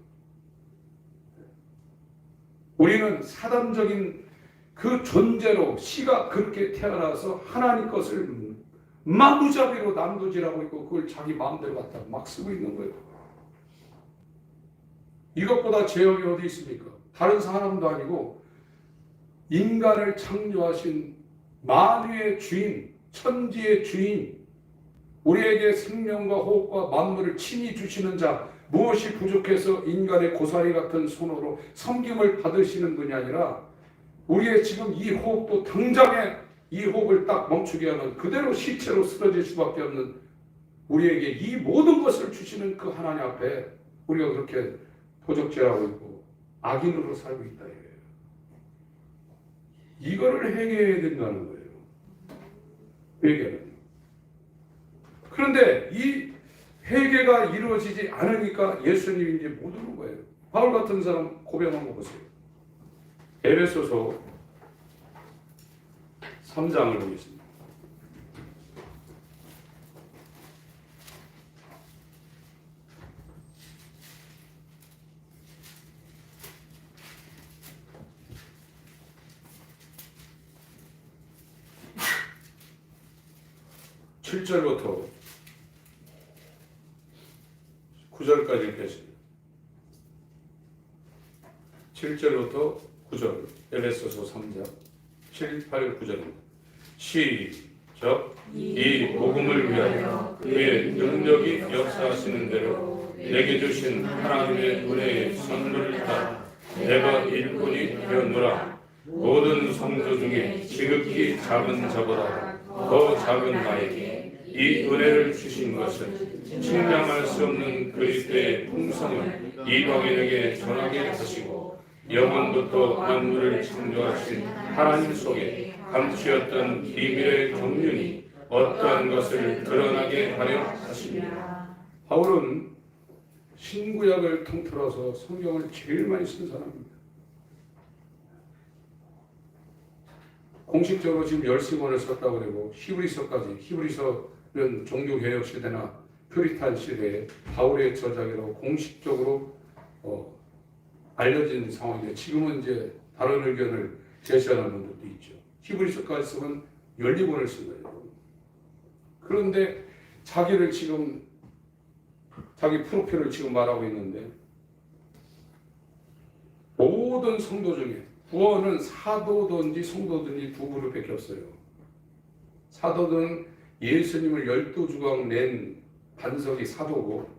우리는 사단적인 그 존재로 씨가 그렇게 태어나서 하나님 것을 마구잡이로 남도질하고 있고 그걸 자기 마음대로 갖다 막 쓰고 있는 거예요. 이것보다 죄악이 어디 있습니까? 다른 사람도 아니고 인간을 창조하신 만유의 주인, 천지의 주인, 우리에게 생명과 호흡과 만물을 친히 주시는 자, 무엇이 부족해서 인간의 고사리 같은 손으로 섬김을 받으시는 분이 아니라 우리의 지금 이 호흡도 당장에 이 호흡을 딱 멈추게 하는 그대로 시체로 쓰러질 수밖에 없는 우리에게 이 모든 것을 주시는 그 하나님 앞에 우리가 그렇게 도적질하고 있고 악인으로 살고 있다 이거예요. 이거를 회개해야 된다는 거예요. 회개는. 그런데 이 회개가 이루어지지 않으니까 예수님이 이제 못 오는 거예요. 바울 같은 사람 고백한 거 보세요. 에베소서 3장을 보겠습니다. (7절부터) 9절까지 읽겠습니다. 7절부터 9절 에베소서 3장 7, 8, 9절입니다. 시작. 이 복음을 위하여 그의 능력이 역사하시는 대로 내게 주신 하나님의 은혜의 선물을 따라 내가 일꾼이 되었노라. 모든 성도 중에 지극히 작은 자보다 더 작은 나에게 이 은혜를 주신 것은 측량할 수 없는 그리스도의 풍성을 이방인에게 전하게 하시고 영원부터 만물을 창조하신 하나님 속에 감추었던 비밀의 경륜이 어떠한 것을 드러나게 하려 하십니다. 바울은 신구약을 통틀어서 성경을 제일 많이 쓴 사람입니다. 공식적으로 지금 13권을 썼다고 그러고 히브리서까지, 히브리서는 종교개혁 시대나 퓨리탄 시대에 바울의 저작이라고 공식적으로 알려진 상황인데 지금은 이제 다른 의견을 제시하는 분들도 있죠. 히브리서까지 쓰면 12권을 쓴 거예요. 그런데 자기를 지금 자기 프로필을 지금 말하고 있는데 모든 성도 중에 구원은 사도든지 성도든지 두 그룹밖에 없어요. 사도는 예수님을 12주간 낸 반석이 사도고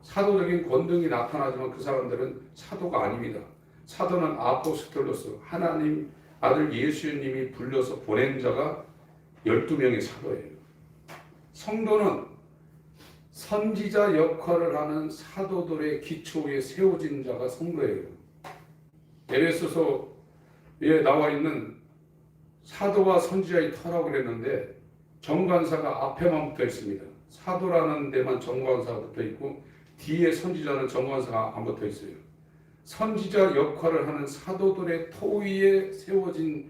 사도적인 권능이 나타나지만 그 사람들은 사도가 아닙니다. 사도는 아포스톨로스 하나님 아들 예수님이 불러서 보낸 자가 12명의 사도예요. 성도는 선지자 역할을 하는 사도들의 기초에 세워진 자가 성도예요. 에베소서에 나와 있는 사도와 선지자의 터라고 그랬는데 정관사가 앞에만 붙어 있습니다. 사도라는 데만 정관사가 붙어 있고 뒤에 선지자는 정관사가 안 붙어 있어요. 선지자 역할을 하는 사도들의 터 위에 세워진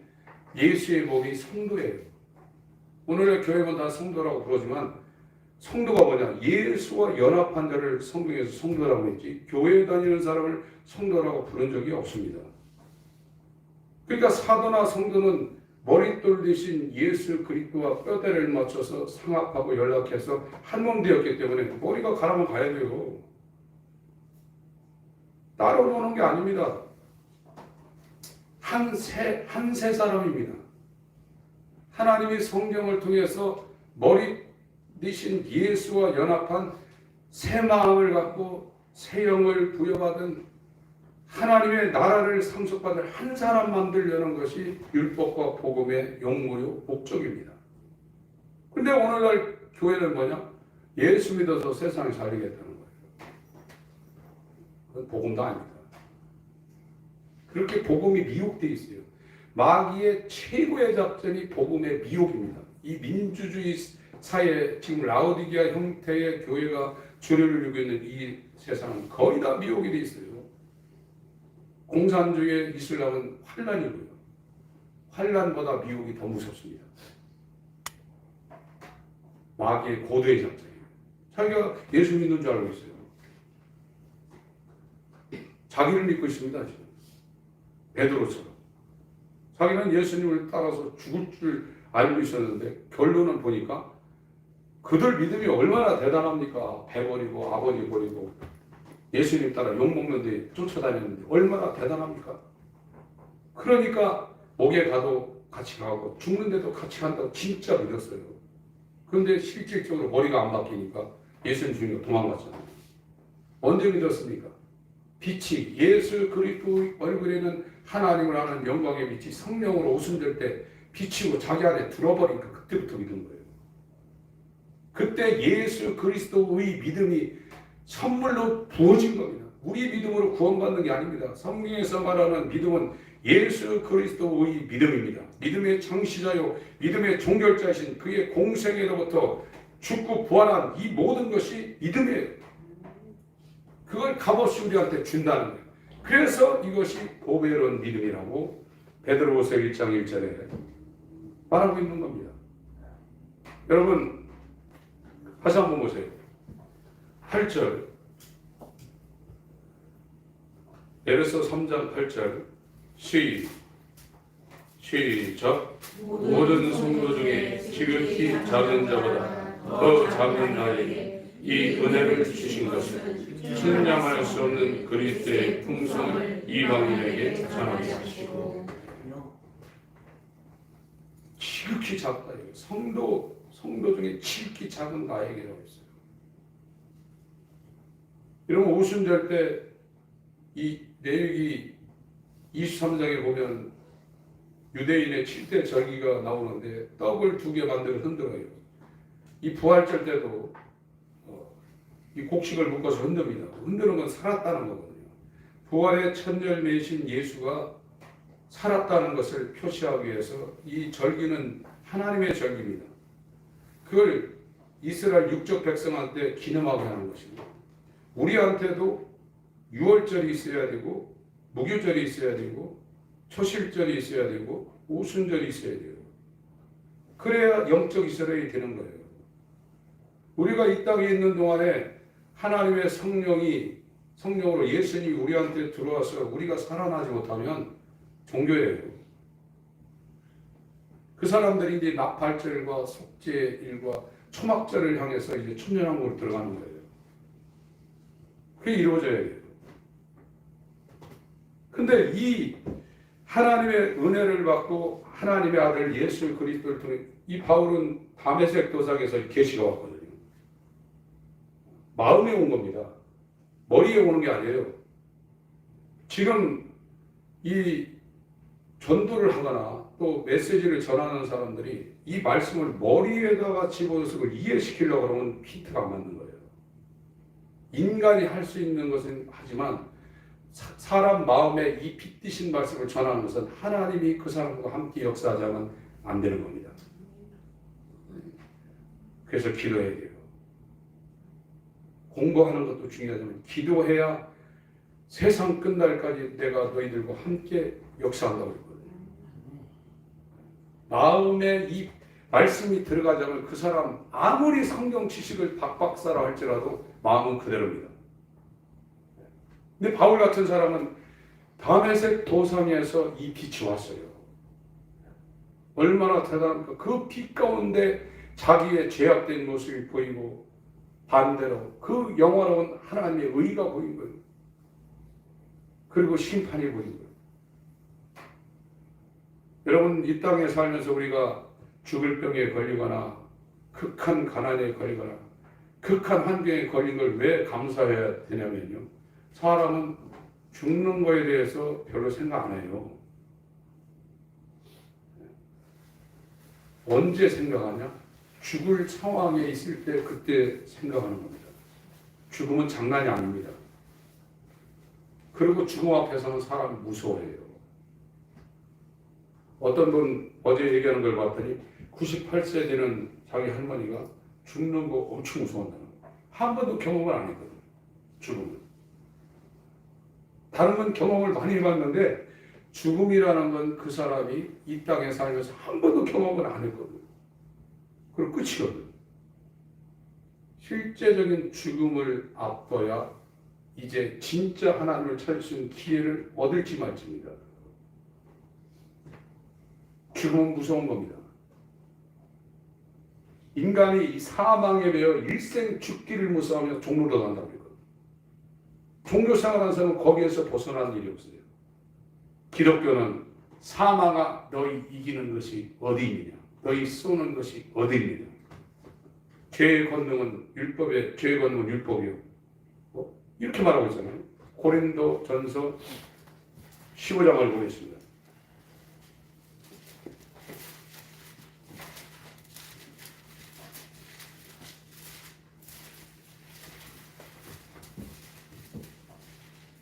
예수의 몸이 성도예요. 오늘의 교회는 다 성도라고 그러지만 성도가 뭐냐? 예수와 연합한 자를 성경에서 성도라고 했지 교회에 다니는 사람을 성도라고 부른 적이 없습니다. 그러니까 사도나 성도는 머릿돌 대신 예수 그리스도와 뼈대를 맞춰서 상합하고 연락해서 한 몸 되었기 때문에 머리가 가라면 가야 돼요. 따로 노는 게 아닙니다. 한 세 사람입니다. 하나님이 성경을 통해서 머리 되신 예수와 연합한 새 마음을 갖고 새 영을 부여받은 하나님의 나라를 상속받을 한 사람 만들려는 것이 율법과 복음의 용무요 목적입니다. 근데 오늘날 교회는 뭐냐? 예수 믿어서 세상을 살리겠다는 거예요. 그건 복음도 아닙니다. 그렇게 복음이 미혹되어 있어요. 마귀의 최고의 작전이 복음의 미혹입니다. 이 민주주의 사회, 지금 라오디게아 형태의 교회가 주류를 이루고 있는 이 세상은 거의 다 미혹이 되어 있어요. 공산주의 이슬람은 환란이고요. 환란보다 미혹이 더 무섭습니다. 마귀의 고도의 작전이에요. 자기가 예수 믿는 줄 알고 있어요. 자기를 믿고 있습니다. 지금 베드로처럼 자기는 예수님을 따라서 죽을 줄 알고 있었는데 결론은 보니까 그들 믿음이 얼마나 대단합니까? 배 버리고 아버지 버리고 예수님 따라 욕먹는데 쫓아다녔는데 얼마나 대단합니까? 그러니까 목에 가도 같이 가고 죽는데도 같이 간다고 진짜 믿었어요. 그런데 실질적으로 머리가 안 바뀌니까 예수님 주님이 도망갔잖아요. 언제 믿었습니까? 빛이 예수 그리스도 얼굴에는 하나님을 아는 영광의 빛이 성령으로 오순절 때 비치고 자기 안에 들어버리니까 그때부터 믿은 거예요. 그때 예수 그리스도의 믿음이 선물로 부어진 겁니다. 우리 믿음으로 구원받는 게 아닙니다. 성경에서 말하는 믿음은 예수 그리스도의 믿음입니다. 믿음의 창시자요 믿음의 종결자이신 그의 공생애로부터 죽고 부활한 이 모든 것이 믿음이에요. 그걸 값없이 우리한테 준다는 거예요. 그래서 이것이 보배로운 믿음이라고 베드로후서 1장 1절에 말하고 있는 겁니다. 여러분 다시 한번 보세요. 8절 에베소 3장 8절 시작 모든 성도 중에 지극히 작은 자보다 더 작은 나에게 이 은혜를 주신 것은 측량할 수 없는 그리스도의 풍성을 이방인에게 전하게 하시고 지극히 작다. 성도 중에 지극히 작은 나에게라고 했어요. 여러분 오순절 때 이 레위기 23장에 보면 유대인의 7대 절기가 나오는데 떡을 2개 만들어 흔들어요. 이 부활절 때도 이 곡식을 묶어서 흔듭니다. 흔드는 건 살았다는 거거든요. 부활의 첫 열매이신 예수가 살았다는 것을 표시하기 위해서 이 절기는 하나님의 절기입니다. 그걸 이스라엘 육적 백성한테 기념하게 하는 것입니다. 우리한테도 유월절이 있어야 되고 무교절이 있어야 되고 초실절이 있어야 되고 오순절이 있어야 돼요. 그래야 영적 이스라엘이 되는 거예요. 우리가 이 땅에 있는 동안에 하나님의 성령으로 예수님이 우리한테 들어와서 우리가 살아나지 못하면 종교예요. 그 사람들이 이제 나팔절과 속죄일과 초막절을 향해서 이제 천년왕국으로 들어가는 거예요. 그게 이루어져야 돼요. 근데 이 하나님의 은혜를 받고 하나님의 아들 예수 그리스도를 통해 이 바울은 다메섹 도상에서 계시가 왔거든요. 마음에 온 겁니다. 머리에 오는 게 아니에요. 지금 이 전도를 하거나 또 메시지를 전하는 사람들이 이 말씀을 머리에다가 집어넣어서 그걸 이해시키려고 하면 피트가 안 맞는 거예요. 인간이 할 수 있는 것은 하지만 사람 마음에 이 빛드신 말씀을 전하는 것은 하나님이 그 사람과 함께 역사하자면 안 되는 겁니다. 그래서 기도해야 돼요. 공부하는 것도 중요하지만 기도해야 세상 끝날까지 내가 너희들과 함께 역사한다고 했거든요. 마음에 이 말씀이 들어가자면 그 사람 아무리 성경 지식을 박박사라 할지라도 마음은 그대로입니다. 근데 바울 같은 사람은 다메섹 도상에서 이 빛이 왔어요. 얼마나 대단합니까? 그 빛 가운데 자기의 죄악된 모습이 보이고 반대로 그 영화로운 하나님의 의가 보인 거예요. 그리고 심판이 보인 거예요. 여러분 이 땅에 살면서 우리가 죽을 병에 걸리거나 극한 가난에 걸리거나 극한 환경에 걸린 걸 왜 감사해야 되냐면요. 사람은 죽는 거에 대해서 별로 생각 안 해요. 언제 생각하냐? 죽을 상황에 있을 때 그때 생각하는 겁니다. 죽음은 장난이 아닙니다. 그리고 죽음 앞에서는 사람이 무서워해요. 어떤 분 어제 얘기하는 걸 봤더니 98세 되는 자기 할머니가 죽는 거 엄청 무서워한다는 거예요. 한 번도 경험을 안 했거든요. 죽음을. 다른 건 경험을 많이 해봤는데 죽음이라는 건 그 사람이 이 땅에 살면서 한 번도 경험을 안 했거든요. 그리고 끝이거든요. 실제적인 죽음을 앞둬야 이제 진짜 하나님을 찾을 수 있는 기회를 얻을지 말지입니다. 죽음은 무서운 겁니다. 인간이 이 사망에 매여 일생 죽기를 무서워하며 종로로 간다고 했거든요. 종교 생활하는 사람은 거기에서 벗어나는 일이 없어요. 기독교는 사망아 너희 이기는 것이 어디 있느냐, 너희 쏘는 것이 어디 있느냐. 죄의 권능은 율법이요. 이렇게 말하고 있잖아요. 고린도 전서 15장을 보겠습니다.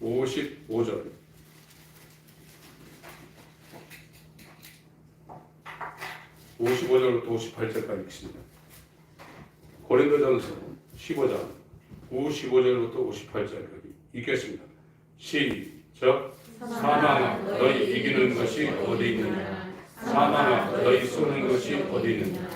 (55절) 55절부터 58절까지 읽습니다. 고린도전서 15장 55절부터 58절까지 읽겠습니다. 시작. 사망아 너희 이기는 것이 어디 있느냐, 사망아 너희 쏘는 것이 어디 있느냐.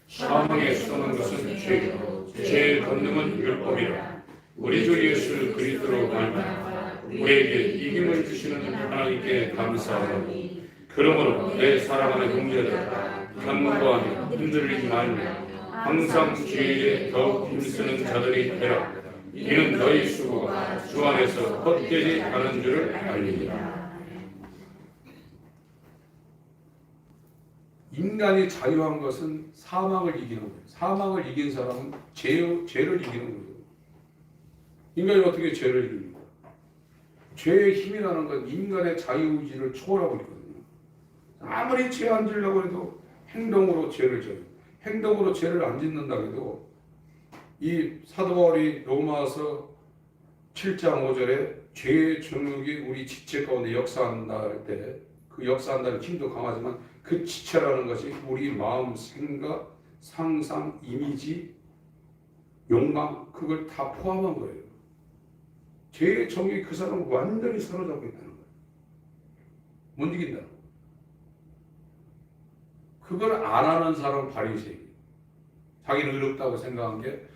사망에 쏘는 것은 죄요, 죄의 권능은 율법이라. 우리 주 예수 그리스도로 말미암아 우리에게 이김을 주시는 하나님께 감사하노니. 그러므로 내 사랑하는 형제들아, 견고하며 흔들리지 말며 항상 주의에 더욱 힘쓰는 자들이 되라. 이는 너희 수고가 주 안에서 헛되지 않은 줄을 알리니라. 인간이 자유한 것은 사망을 이기는 거예요. 사망을 이긴 사람은 죄를 이기는 거예요. 인간이 어떻게 죄를 이깁니까? 죄의 힘이라는 건 인간의 자유의지를 초월하고 있거든요. 아무리 죄 안 지으려고 해도 행동으로 죄를 져요. 행동으로 죄를 안 짓는다고 해도 이 사도 바울이 로마서 7장 5절에 죄의 정욕이 우리 지체 가운데 역사한다 할 때, 그 역사한다는 힘도 강하지만 그 지체라는 것이 우리 마음, 생각, 상상, 이미지, 욕망, 그걸 다 포함한 거예요. 죄의 정욕이 그 사람을 완전히 사로잡고 있다는 거예요. 못 이긴다는 거예요. 그걸 안 하는 사람은 바리새인. 자기는 의롭다고 생각한 게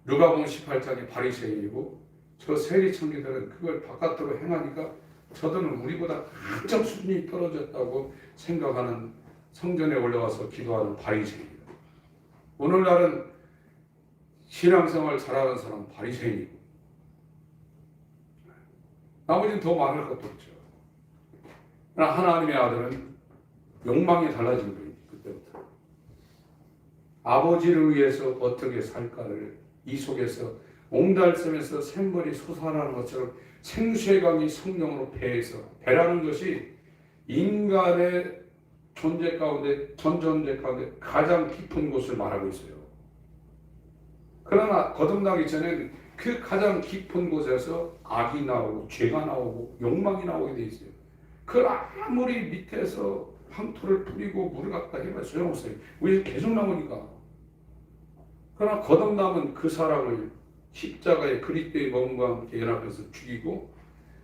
누가복음 18장의 바리새인이고, 저 세리 청기들은 그걸 바깥으로 행하니까 저들은 우리보다 한참 수준이 떨어졌다고 생각하는, 성전에 올라가서 기도하는 바리새인이다. 오늘날은 신앙생활 잘하는 사람은 바리새인이고 나머지는 더 말할 것도 없죠. 그러나 하나님의 아들은 욕망이 달라진 거예요. 그때부터 아버지를 위해서 어떻게 살까를 이 속에서 옹달샘에서 샘물이 솟아나는 것처럼 생수의 강이 성령으로 배라는 것이 인간의 존재 가운데, 전 존재 가운데 가장 깊은 곳을 말하고 있어요. 그러나 거듭나기 전에는 그 가장 깊은 곳에서 악이 나오고 죄가 나오고 욕망이 나오게 돼 있어요. 그걸 아무리 밑에서 황토를 뿌리고 물을 갖다 해봐야 소용없어요. 왜 계속 나오니까. 그러나 거듭남은 그 사람을 십자가의 그리스도의 몸과 함께 연합해서 죽이고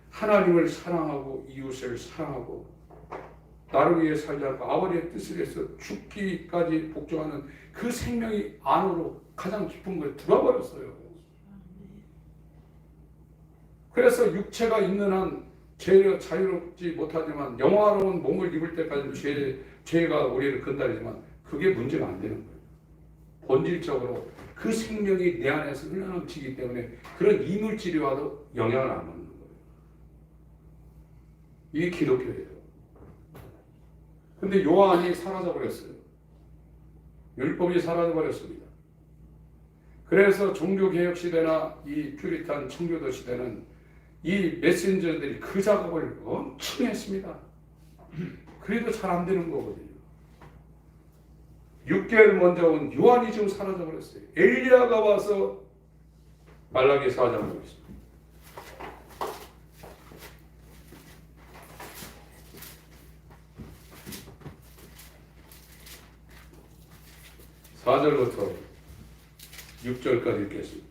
하나님을 사랑하고 이웃을 사랑하고 나를 위해 살지 않고 아버지의 뜻을 위해서 죽기까지 복종하는 그 생명이 안으로 가장 깊은 걸 들어버렸어요. 그래서 육체가 있는 한 자유롭지 못하지만 영화로운 몸을 입을 때까지 죄가 우리를 건드리지만 그게 문제가 안 되는 거예요. 본질적으로 그 생명이 내 안에서 흘러넘치기 때문에 그런 이물질이 와도 영향을 안 받는 거예요. 이게 기독교예요. 근데 요한이 사라져 버렸어요. 율법이 사라져버렸습니다. 그래서 종교개혁 시대나 이 퓨리탄 청교도 시대는 이 메신저들이 그 작업을 엄청 했습니다. 그래도 잘 안 되는 거거든요. 6개월 먼저 온 요한이 지금 사라져버렸어요. 엘리야가 와서 말라기 4장을 보겠습니다. 4절부터 6절까지 읽겠습니다.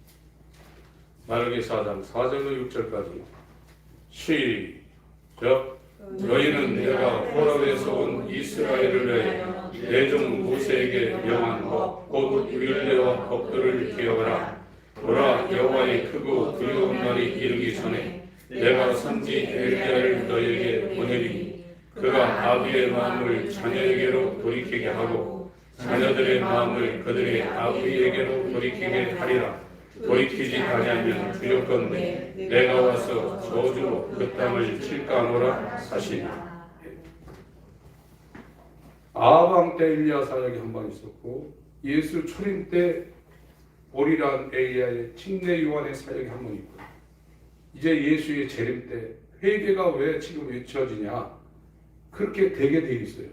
말라기 4장 4절로 6절까지 시작. 너희는 내가 호랍에서 온 이스라엘을 위하여 내 종 모세에게 명한 법 곧 율례와 법도를 기억하라. 보라, 여호와의 크고 두려운 날이 이르기 전에 내가 선지 엘리야를 너희에게 보내리니 그가 아비의 마음을 자녀에게로 돌이키게 하고 자녀들의 마음을 그들의 아비에게로 돌이키게 하리라. 돌이키지 아니하면 두렵건대 내가 와서 저주로 그 땅을 칠까 하노라 하시니. 아방 때 엘리야 사역이 한 번 있었고 예수 초림 때 오리란 엘리야의 침례 요한의 사역이 한 번 있고 이제 예수의 재림 때 회개가 왜 지금 외쳐지냐 그렇게 되게 돼 있어요.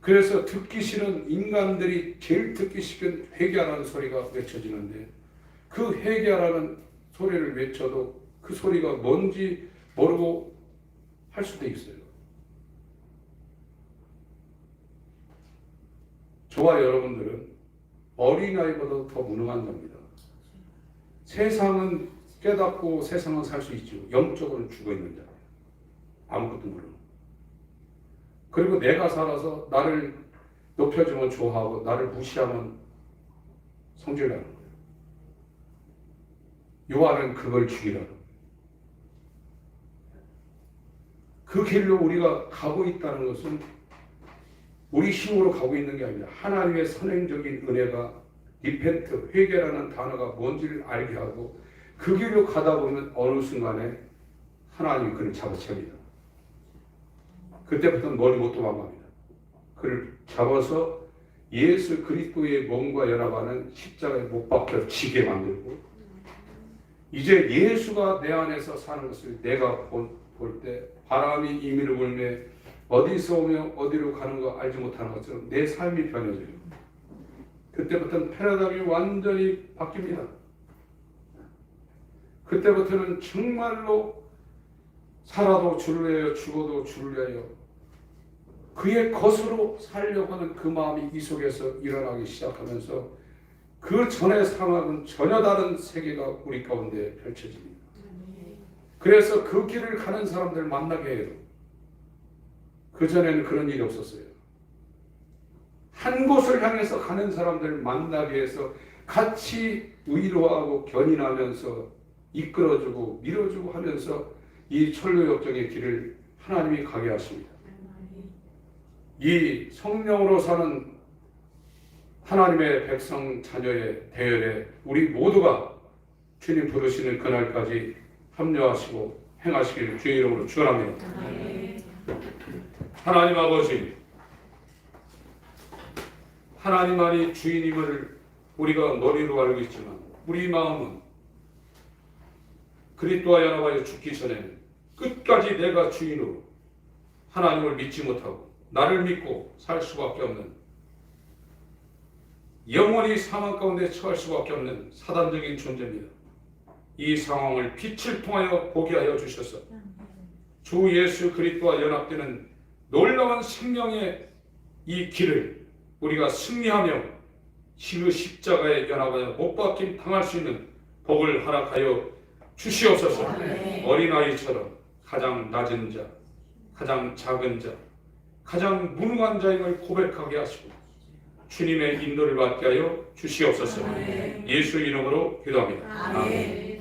그래서 듣기 싫은 인간들이 제일 듣기 싫은 회개하라는 소리가 외쳐지는데 그 회개하라는 소리를 외쳐도 그 소리가 뭔지 모르고 할 수도 있어요. 저와 여러분들은 어린아이보다 더 무능한 자입니다. 세상은 깨닫고 세상은 살 수 있죠. 영적으로는 죽어있는 자예요. 아무것도 모르는. 그리고 내가 살아서 나를 높여주면 좋아하고 나를 무시하면 성질나는 거예요. 요한은 그걸 죽이라는 거예요. 그 길로 우리가 가고 있다는 것은 우리 힘으로 가고 있는 게 아니라 하나님의 선행적인 은혜가 리펜트, 회개라는 단어가 뭔지를 알게 하고 그 길로 가다 보면 어느 순간에 하나님이 그를 잡아채립니다. 그때부터는 머리 못 도망갑니다. 그를 잡아서 예수 그리스도의 몸과 연합하는 십자가에 못 박혀 지게 만들고 이제 예수가 내 안에서 사는 것을 내가 볼 때 바람이 임의로 불매 어디서 오며 어디로 가는 거 알지 못하는 것처럼 내 삶이 변해져요. 그때부터는 패러다임이 완전히 바뀝니다. 그때부터는 정말로 살아도 주를 위하여 죽어도 주를 위하여 그의 것으로 살려고 하는 그 마음이 이 속에서 일어나기 시작하면서 그 전의 상황은 전혀 다른 세계가 우리 가운데 펼쳐집니다. 그래서 그 길을 가는 사람들 만나게 해요. 그전에는 그런 일이 없었어요. 한 곳을 향해서 가는 사람들 만나게 해서 같이 위로하고 견인하면서 이끌어주고 밀어주고 하면서 이 천로역정의 길을 하나님이 가게 하십니다. 이 성령으로 사는 하나님의 백성 자녀의 대열에 우리 모두가 주님 부르시는 그날까지 합류하시고 행하시기를 주의 이름으로 축원합니다. 하나님 아버지, 하나님만이 주인임을 우리가 머리로 알고 있지만 우리 마음은 그리스도와 연합하여 죽기 전에는 끝까지 내가 주인으로 하나님을 믿지 못하고 나를 믿고 살 수밖에 없는 영원히 사망 가운데 처할 수밖에 없는 사단적인 존재입니다. 이 상황을 빛을 통하여 보게 하여 주셔서 주 예수 그리스도와 연합되는 놀라운 생명의 이 길을 우리가 승리하며 그 십자가에 연합하여 못 박힘 당할 수 있는 복을 허락하여 주시옵소서. 어린아이처럼 가장 낮은 자, 가장 작은 자, 가장 무능한 자임을 고백하게 하시고 주님의 인도를 받게 하여 주시옵소서. 예수 이름으로 기도합니다. 아멘.